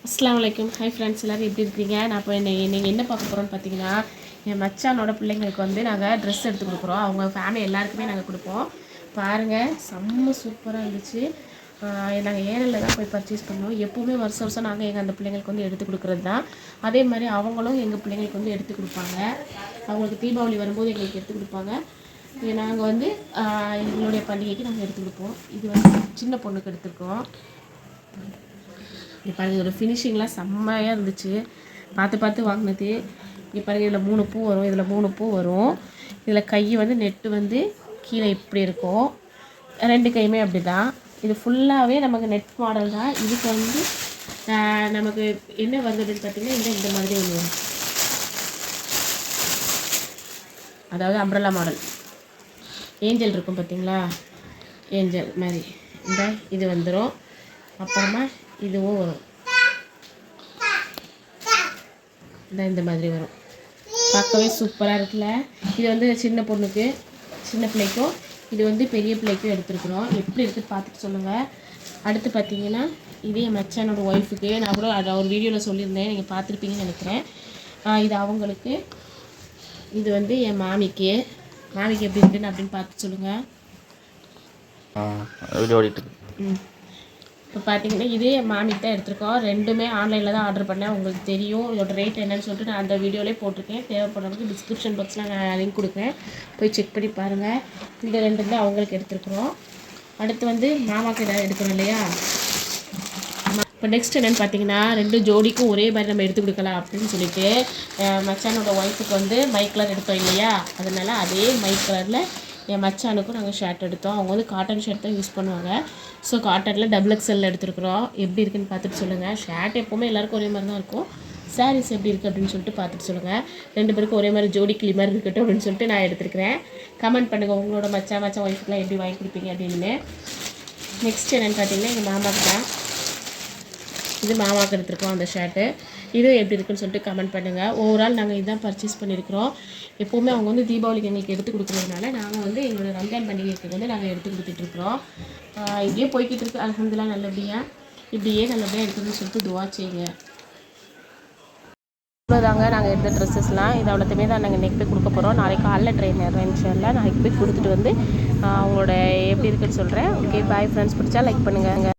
அஸ்ஸலாமு அலைக்கும். Hi friends, எல்லோரும் எப்படி இருக்கிறீங்க? நான் இப்போ நீங்கள் என்ன பார்க்க போகிறோன்னு பார்த்தீங்கன்னா, என் மச்சானோட பிள்ளைங்களுக்கு வந்து நாங்கள் ட்ரெஸ் எடுத்து கொடுக்குறோம். அவங்க ஃபேமிலி எல்லாருக்குமே நாங்கள் கொடுப்போம். பாருங்கள், செம்ம சூப்பராக இருந்துச்சு. நாங்கள் ஏரலில் தான் போய் பர்ச்சேஸ் பண்ணோம். எப்போவுமே வருஷம் வருஷம் நாங்கள் அந்த பிள்ளைங்களுக்கு வந்து எடுத்து கொடுக்குறது தான். அதே மாதிரி அவங்களும் எங்கள் பிள்ளைங்களுக்கு வந்து எடுத்து கொடுப்பாங்க. அவங்களுக்கு தீபாவளி வரும்போது எங்களுக்கு எடுத்து கொடுப்பாங்க. நாங்கள் வந்து எங்களுடைய பண்டிகைக்கு நாங்கள் எடுத்து கொடுப்போம். இது வந்து சின்ன பொண்ணுக்கு எடுத்துருக்கோம். இங்கே பாருங்கள், இதோட ஃபினிஷிங்லாம் செம்மையாக இருந்துச்சு. பார்த்து வாங்கினது. இங்கே பாருங்கள், இதில் 3 பூ வரும், இதில் 3 பூ வரும். இதில் கை வந்து நெட்டு வந்து கீழே இப்படி இருக்கும். 2 கையுமே அப்படி தான். இது ஃபுல்லாகவே நமக்கு நெட் மாடல் தான். இதுக்கு வந்து நமக்கு என்ன வருதுன்னு பார்த்தீங்கன்னா, இந்த மாதிரி ஒன்று வரும். அதாவது அம்ப்ரெல்லா மாடல் ஏஞ்சல் இருக்கும் பார்த்தீங்களா, ஏஞ்சல் மாதிரி இது வந்துடும். அப்புறமா இதுவும் வரும், இந்த மாதிரி வரும். பார்க்கவே சூப்பராக இருக்குல்ல. இது வந்து சின்ன பொண்ணுக்கு, சின்ன பிள்ளைக்கும், இது வந்து பெரிய பிள்ளைக்கும் எடுத்துருக்குறோம். எப்படி இருக்குன்னு பார்த்துட்டு சொல்லுங்கள். அடுத்து பார்த்தீங்கன்னா, இது என் மச்சானோட ஒய்ஃபுக்கு. நான் கூட அதை ஒரு வீடியோவில் சொல்லியிருந்தேன், நீங்கள் பார்த்துருப்பீங்கன்னு நினைக்கிறேன். இது அவங்களுக்கு. இது வந்து என் மாமிக்கு எப்படி இருக்குன்னு அப்படின்னு பார்த்து சொல்லுங்கள். இப்போ பார்த்தீங்கன்னா, இதே என் மாமிக்கு தான் எடுத்திருக்கோம். ரெண்டுமே ஆன்லைனில் தான் ஆர்டர் பண்ணேன். உங்களுக்கு தெரியும் இதோட ரேட் என்னன்னு சொல்லிட்டு நான் அந்த வீடியோலேயே போட்டிருக்கேன். தேவைப்படுறவங்களுக்கு டிஸ்கிரிப்ஷன் பாக்ஸில் நான் லிங்க் கொடுக்குறேன், போய் செக் பண்ணி பாருங்கள். இந்த 2 தான் அவங்களுக்கு எடுத்துருக்குறோம். அடுத்து வந்து மாமாவுக்கு எதாவது எடுக்கணும் இல்லையா. இப்போ நெக்ஸ்ட் என்னென்னு பார்த்தீங்கன்னா, 2 ஜோடிக்கும் ஒரே மாதிரி நம்ம எடுத்து கொடுக்கலாம் அப்படின்னு சொல்லிட்டு மச்சானோட ஒய்ஃபுக்கு வந்து மை கலர் எடுத்தோம் இல்லையா, அதனால் அதே மை கலரில் என் மச்சானுக்கும் நாங்கள் ஷர்ட் எடுத்தோம். அவங்க வந்து காட்டன் ஷர்ட் தான் யூஸ் பண்ணுவாங்க. ஸோ காட்டனில் XXL எடுத்துருக்குறோம். எப்படி இருக்குன்னு பார்த்துட்டு சொல்லுங்கள். ஷர்ட் எப்போவுமே எல்லாேருக்கும் ஒரே மாதிரி தான் இருக்கும். சாரீஸ் எப்படி இருக்குது அப்படின்னு சொல்லிட்டு பார்த்துட்டு சொல்லுங்கள். 2 பேருக்கும் ஒரே மாதிரி ஜோடி கிளி மாதிரி இருக்கட்டும் அப்படின்னு சொல்லிட்டு நான் எடுத்துருக்கிறேன். கமெண்ட் பண்ணுங்கள், உங்களோட மச்சான் ஒய்ஃபுக்கெலாம் எப்படி வாங்கி கொடுப்பீங்க அப்படின்னு. நெக்ஸ்ட் என்னென்னு பார்த்தீங்கன்னா, எங்கள் மாமாவுக்கு தான். இது மாமாவுக்கு எடுத்துருக்கோம் அந்த ஷர்ட்டு. இதுவும் எப்படி இருக்குன்னு சொல்லிட்டு கமெண்ட் பண்ணுங்கள். ஓவரால் நாங்கள் இதுதான் பர்ச்சேஸ் பண்ணியிருக்கிறோம். எப்போவுமே அவங்க வந்து தீபாவளிக்கு எங்களுக்கு எடுத்து கொடுக்குறதுனால நாங்கள் வந்து எங்களோட ரம்ஜான் பண்டிகைக்கு வந்து நாங்கள் எடுத்து கொடுத்துட்ருக்குறோம். இப்படியே போய்கிட்டு இருக்குது. அல்ஹம்துலில்லாஹ் நல்லபடியாக இப்படியே நல்லபடியாக இருக்குதுன்னு சொல்லிட்டு துவா செய்யுங்க. இவ்வளோதாங்க நாங்கள் எடுத்த ட்ரெஸ்ஸஸ்லாம். இது அவ்வளோத்துமே தான் நாங்கள் இன்றைக்கி போய் கொடுக்க போகிறோம். நாளைக்கு காலைல ட்ரெயின் இன்ஷாஅல்லாஹ் நாளைக்கு போய் கொடுத்துட்டு வந்து அவங்களோட எப்படி இருக்குன்னு சொல்கிறேன். Okay, bye friends. பிடிச்சா லைக் பண்ணுங்கள்.